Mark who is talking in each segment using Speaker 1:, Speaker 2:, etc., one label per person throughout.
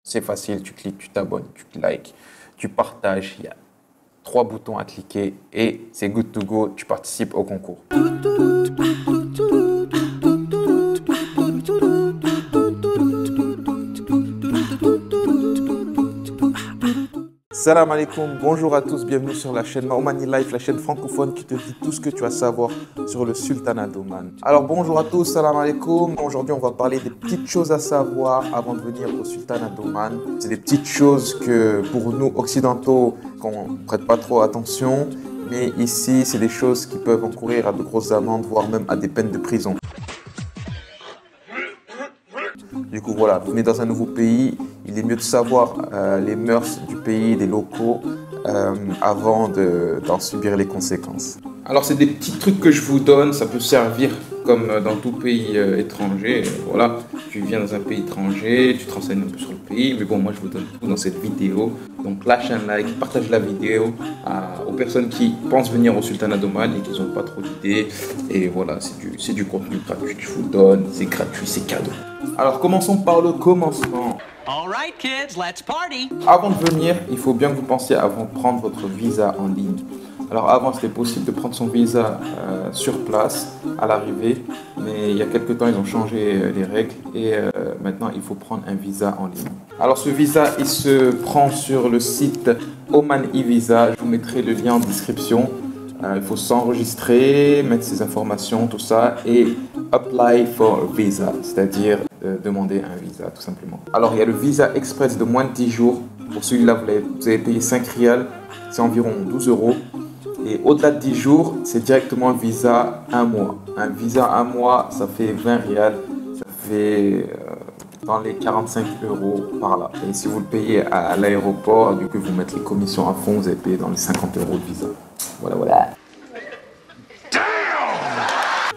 Speaker 1: C'est facile, tu cliques, tu t'abonnes, tu likes, tu partages. Il y a 3 boutons à cliquer et c'est good to go. Tu participes au concours. Salam alaikum, bonjour à tous, bienvenue sur la chaîne Omani Life, la chaîne francophone qui te dit tout ce que tu as à savoir sur le sultanat d'Oman. Alors bonjour à tous, salam alaikum. Aujourd'hui on va parler des petites choses à savoir avant de venir au sultanat d'Oman. C'est des petites choses que pour nous occidentaux, qu'on ne prête pas trop attention, mais ici c'est des choses qui peuvent encourir à de grosses amendes, voire même à des peines de prison. Du coup, voilà, vous venez dans un nouveau pays, il est mieux de savoir les mœurs du pays, des locaux, avant d'en subir les conséquences. Alors, c'est des petits trucs que je vous donne, ça peut servir comme dans tout pays étranger. Voilà, tu viens dans un pays étranger, tu te renseignes un peu sur le pays, mais bon, moi je vous donne tout dans cette vidéo. Donc, lâche un like, partage la vidéo aux personnes qui pensent venir au sultanat d'Oman et qui n'ont pas trop d'idées. Et voilà, c'est du contenu gratuit que je vous donne, c'est gratuit, c'est cadeau. Alors commençons par le commencement.
Speaker 2: All right, kids, let's party.
Speaker 1: Avant de venir, il faut bien que vous pensiez avant de prendre votre visa en ligne. Alors avant, c'était possible de prendre son visa sur place à l'arrivée, mais il y a quelques temps, ils ont changé les règles et maintenant, il faut prendre un visa en ligne. Alors ce visa, il se prend sur le site Oman e-Visa. Je vous mettrai le lien en description. Il faut s'enregistrer, mettre ses informations, tout ça, et apply for a visa, c'est-à-dire demander un visa, tout simplement. Alors, il y a le visa express de moins de 10 jours. Pour celui-là, vous avez payé 5 rials, c'est environ 12 €. Et au-delà de 10 jours, c'est directement un visa 1 mois. Un visa 1 mois, ça fait 20 rials, ça fait dans les 45 € par là. Et si vous le payez à l'aéroport, du coup, vous mettez les commissions à fond, vous allez payer dans les 50 € de visa. Voilà.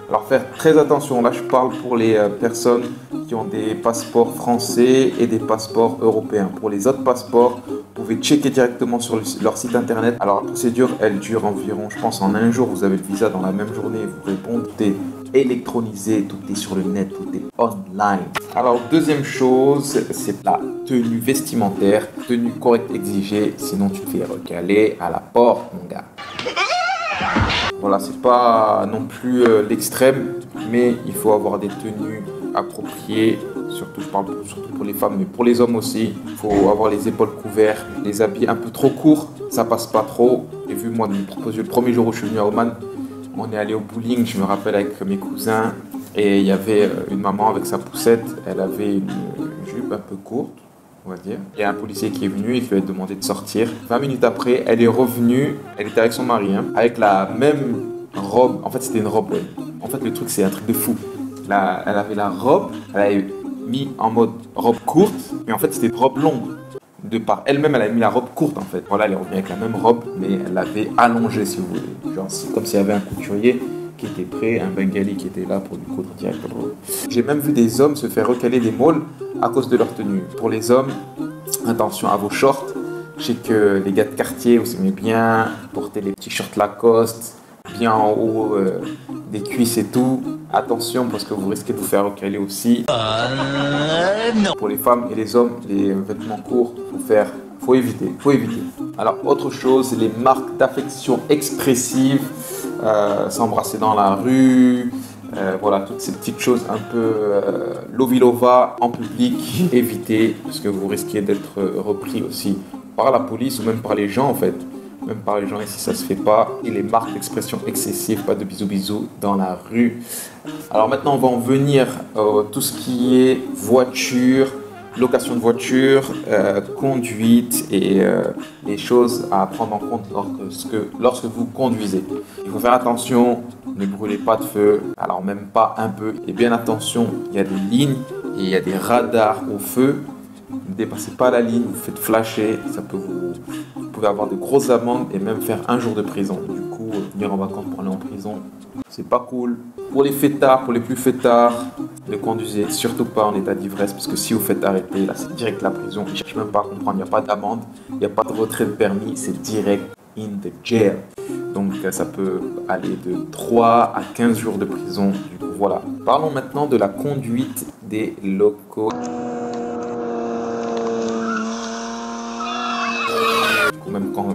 Speaker 1: Alors faire très attention, là je parle pour les personnes qui ont des passeports français et des passeports européens. Pour les autres passeports, vous pouvez checker directement sur leur site internet. Alors la procédure, elle dure environ, je pense en 1 jour, vous avez le visa dans la même journée, vous répondez, tout est électronisé, tout est sur le net, tout est online. Alors deuxième chose, c'est la tenue vestimentaire, tenue correcte exigée, sinon tu te fais recaler à la porte mon gars. Voilà, c'est pas non plus l'extrême, mais il faut avoir des tenues appropriées, surtout je parle surtout pour les femmes, mais pour les hommes aussi. Il faut avoir les épaules couvertes, les habits un peu trop courts, ça passe pas trop. J'ai vu moi de me proposer le premier jour où je suis venu à Oman, on est allé au bowling, je me rappelle avec mes cousins, et il y avait une maman avec sa poussette, elle avait une jupe un peu courte. On va dire. Il y a un policier qui est venu, il lui a demandé de sortir. 20 minutes après, elle est revenue, elle était avec son mari, avec la même robe. En fait, c'était une robe, ouais. En fait, le truc, c'est un truc de fou. Là, elle avait la robe, elle avait mis en mode robe courte, mais en fait, c'était une robe longue. De par elle-même, elle avait mis la robe courte, en fait. Voilà, elle est revenue avec la même robe, mais elle l'avait allongée, si vous voulez. Genre, c'est comme s'il y avait un couturier qui était prêt, un bengali qui était là pour lui coudre directement. J'ai même vu des hommes se faire recaler des mauls à cause de leur tenue. Pour les hommes, attention à vos shorts. Je sais que les gars de quartier, vous aimez bien porter les petits shorts Lacoste, bien en haut des cuisses et tout. Attention parce que vous risquez de vous faire recaler aussi. Non. Pour les femmes et les hommes, les vêtements courts, faut éviter. Alors autre chose, les marques d'affection expressives, s'embrasser dans la rue, voilà, toutes ces petites choses un peu lovilova en public, évitez parce que vous risquez d'être repris aussi par la police ou même par les gens en fait. Même par les gens ici ça se fait pas. Et les marques d'expression excessives, pas de bisous dans la rue. Alors maintenant on va en venir tout ce qui est voiture, location de voiture, conduite et les choses à prendre en compte lorsque vous conduisez. Il faut faire attention, ne brûlez pas de feu, alors même pas un peu. Et bien attention, il y a des lignes et il y a des radars au feu. Ne dépassez pas la ligne, vous faites flasher, vous pouvez avoir de grosses amendes et même faire 1 jour de prison. Du coup, venir en vacances pour aller en prison, c'est pas cool. Pour les fêtards, pour les plus fêtards, ne conduisez surtout pas en état d'ivresse parce que si vous faites arrêter, là c'est direct la prison. Je ne cherche même pas à comprendre, il n'y a pas d'amende, il n'y a pas de retrait de permis, c'est direct in the jail. Donc ça peut aller de 3 à 15 jours de prison. Du coup, voilà. Parlons maintenant de la conduite des locaux.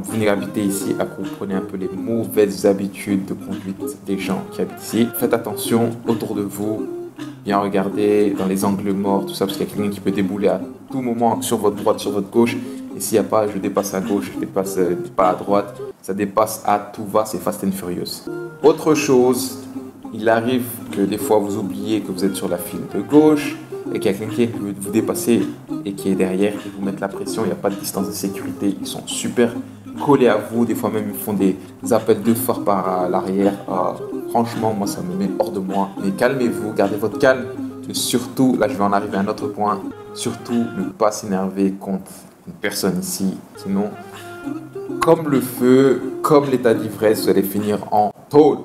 Speaker 1: vulnérabilité ici à que vous preniez un peu les mauvaises habitudes de conduite des gens qui habitent ici. Faites attention autour de vous, bien regarder dans les angles morts, tout ça, parce qu'il y a quelqu'un qui peut débouler à tout moment sur votre droite, sur votre gauche. Et s'il n'y a pas, je dépasse à gauche, je dépasse pas à droite, ça dépasse à tout va, c'est Fast and Furious. Autre chose, il arrive que des fois vous oubliez que vous êtes sur la file de gauche et qu'il y a quelqu'un qui veut vous dépasser et qui est derrière et vous mettre la pression, il n'y a pas de distance de sécurité, ils sont super collés à vous, des fois même ils font des appels de phare par l'arrière. Franchement, moi ça me met hors de moi, mais calmez-vous, gardez votre calme et surtout, là je vais en arriver à un autre point, surtout ne pas s'énerver contre une personne ici, sinon comme le feu, comme l'état d'ivresse, vous allez finir en tôle.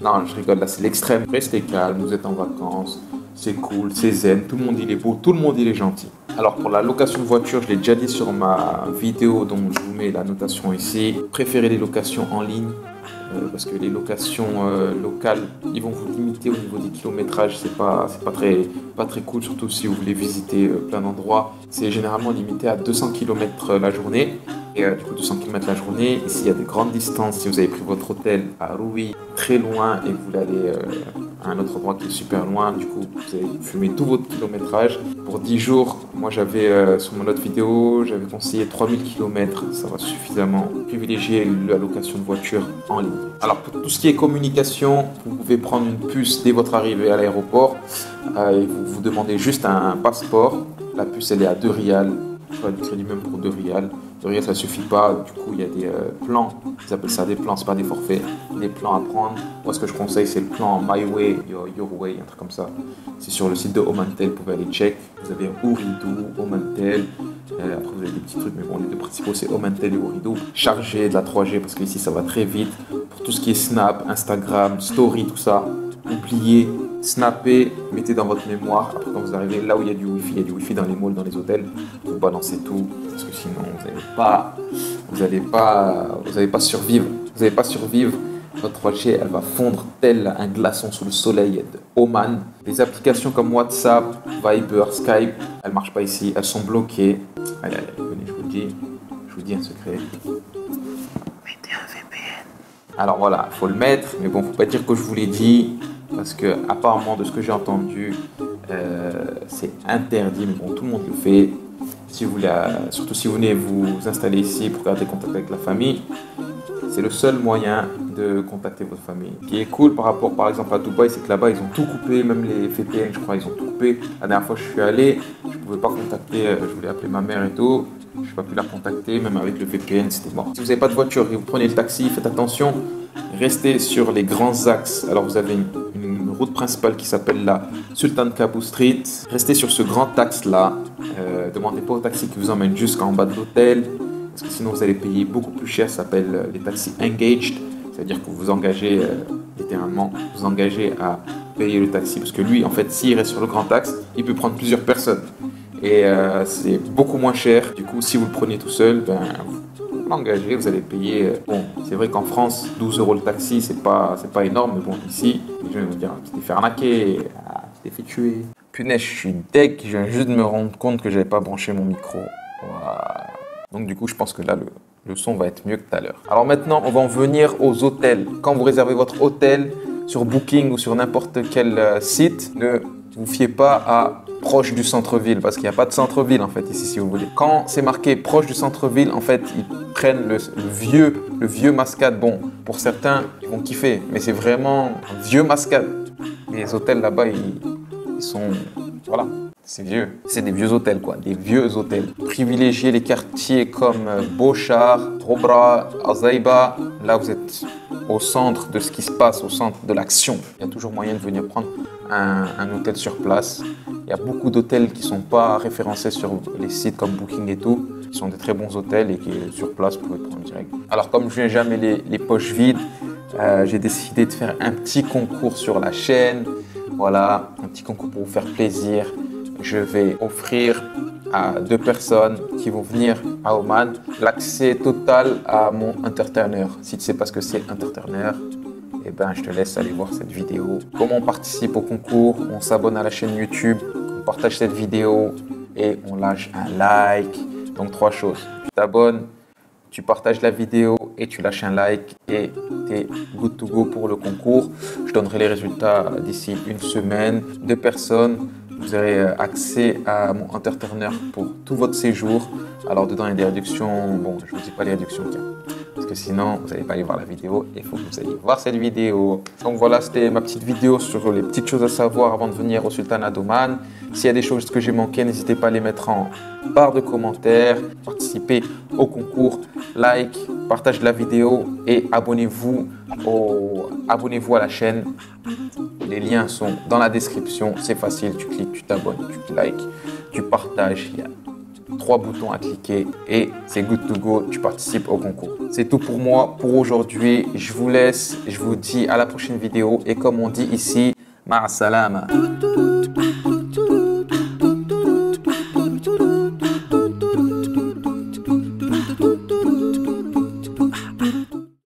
Speaker 1: Non, je rigole, là c'est l'extrême. Restez calme, vous êtes en vacances, c'est cool, c'est zen, tout le monde il est beau, tout le monde il est gentil. Alors pour la location de voiture, je l'ai déjà dit sur ma vidéo, donc je vous mets la notation ici. Préférez les locations en ligne, parce que les locations locales, ils vont vous limiter au niveau des kilométrages, c'est pas très cool, surtout si vous voulez visiter plein d'endroits. C'est généralement limité à 200 km la journée. Et du coup 200 km la journée, et s'il y a de grandes distances, si vous avez pris votre hôtel à Rouy, très loin, et que vous voulez aller à un autre endroit qui est super loin, du coup vous allez fumer tout votre kilométrage. Pour 10 jours, moi j'avais sur mon autre vidéo, j'avais conseillé 3000 km, ça va suffisamment privilégier la location de voiture en ligne. Alors pour tout ce qui est communication, vous pouvez prendre une puce dès votre arrivée à l'aéroport, et vous demandez juste un passeport. La puce elle est à 2 rials, je crois du crédit même pour 2 rials. Rien, ça suffit pas, du coup il y a des plans, ils appellent ça des plans, c'est pas des forfaits, des plans à prendre. Moi ce que je conseille c'est le plan My Way, Your Way, un truc comme ça. C'est sur le site de Omantel, vous pouvez aller check. Vous avez Ooredoo, Omantel, après vous avez des petits trucs, mais bon les deux principaux c'est Omantel et Ooredoo. Chargez de la 3G parce qu'ici ça va très vite. Pour tout ce qui est Snap, Instagram, Story, tout ça, oubliez, snappez, mettez dans votre mémoire. Après quand vous arrivez là où il y a du Wi-Fi, il y a du Wi-Fi dans les malls, dans les hôtels, vous balancez tout, parce que sinon vous n'allez pas survivre. Vous n'allez pas survivre. Votre 3G, elle va fondre tel un glaçon sous le soleil de Oman. Les applications comme WhatsApp, Viber, Skype, elles ne marchent pas ici, elles sont bloquées. Allez, venez, je vous dis un secret. Mettez un VPN. Alors voilà, il faut le mettre, mais bon, faut pas dire que je vous l'ai dit, parce que apparemment de ce que j'ai entendu, c'est interdit, mais bon, tout le monde le fait. Si vous voulez, surtout si vous venez vous installer ici pour garder contact avec la famille, c'est le seul moyen de contacter votre famille. Ce qui est cool par rapport par exemple à Dubaï, c'est que là-bas ils ont tout coupé, même les VPN je crois ils ont tout coupé. La dernière fois je suis allé, je ne pouvais pas contacter, je voulais appeler ma mère et tout, je n'ai pas pu la contacter, même avec le VPN c'était mort. Si vous n'avez pas de voiture et vous prenez le taxi, faites attention, restez sur les grands axes. Alors vous avez une route principale qui s'appelle la Sultan Qaboos Street, restez sur ce grand axe là, demandez pas au taxi qui vous emmène jusqu'en bas de l'hôtel, parce que sinon vous allez payer beaucoup plus cher. Ça s'appelle les taxis engaged, c'est-à-dire que vous vous engagez littéralement, vous engagez à payer le taxi, parce que lui en fait s'il reste sur le grand axe, il peut prendre plusieurs personnes et c'est beaucoup moins cher. Du coup si vous le prenez tout seul, vous l'engagez, vous allez payer. Bon, c'est vrai qu'en France 12 € le taxi c'est pas énorme, mais bon ici les gens vont dire tu t'es fait arnaquer, tu t'es fait tuer. Punaise, je suis deg, je viens juste de me rendre compte que j'avais pas branché mon micro. Voilà. Donc du coup, je pense que là, le son va être mieux que tout à l'heure. Alors maintenant, on va en venir aux hôtels. Quand vous réservez votre hôtel sur Booking ou sur n'importe quel site, ne vous fiez pas à proche du centre-ville, parce qu'il n'y a pas de centre-ville en fait ici si vous voulez. Quand c'est marqué proche du centre-ville, en fait, ils prennent le vieux Mascade. Bon, pour certains, ils vont kiffer, mais c'est vraiment un vieux Mascade. Les hôtels là-bas, ils sont... Voilà, c'est vieux. C'est des vieux hôtels, quoi. Des vieux hôtels. Privilégiez les quartiers comme Bochar, Trobra, Azaïba. Là, vous êtes au centre de ce qui se passe, au centre de l'action. Il y a toujours moyen de venir prendre un hôtel sur place. Il y a beaucoup d'hôtels qui ne sont pas référencés sur les sites comme Booking et tout. Qui sont des très bons hôtels et qui, sur place, vous pouvez prendre direct. Alors, comme je viens jamais les poches vides, j'ai décidé de faire un petit concours sur la chaîne. Voilà, un petit concours pour vous faire plaisir. Je vais offrir à 2 personnes qui vont venir à Oman l'accès total à mon Entertainer. Si tu ne sais pas ce que c'est Entertainer, eh ben, je te laisse aller voir cette vidéo. Comment on participe au concours? On s'abonne à la chaîne YouTube, on partage cette vidéo et on lâche un like. Donc 3 choses. Tu t'abonnes, tu partages la vidéo et tu lâches un like et tu es good to go pour le concours. Je donnerai les résultats d'ici une semaine. 2 personnes, vous aurez accès à mon entertainer pour tout votre séjour. Alors dedans il y a des réductions, bon je ne vous dis pas les réductions parce que sinon vous n'allez pas aller voir la vidéo et il faut que vous ayez voir cette vidéo. Donc voilà, c'était ma petite vidéo sur les petites choses à savoir avant de venir au Sultanat d'Oman. S'il y a des choses que j'ai manquées, n'hésitez pas à les mettre en barre de commentaires, participez au concours, like, partage la vidéo et abonnez-vous à la chaîne. Les liens sont dans la description, c'est facile, tu cliques, tu t'abonnes, tu likes, tu partages, il y a 3 boutons à cliquer et c'est good to go, tu participes au concours. C'est tout pour moi pour aujourd'hui, je vous laisse, je vous dis à la prochaine vidéo et comme on dit ici, ma'a salama.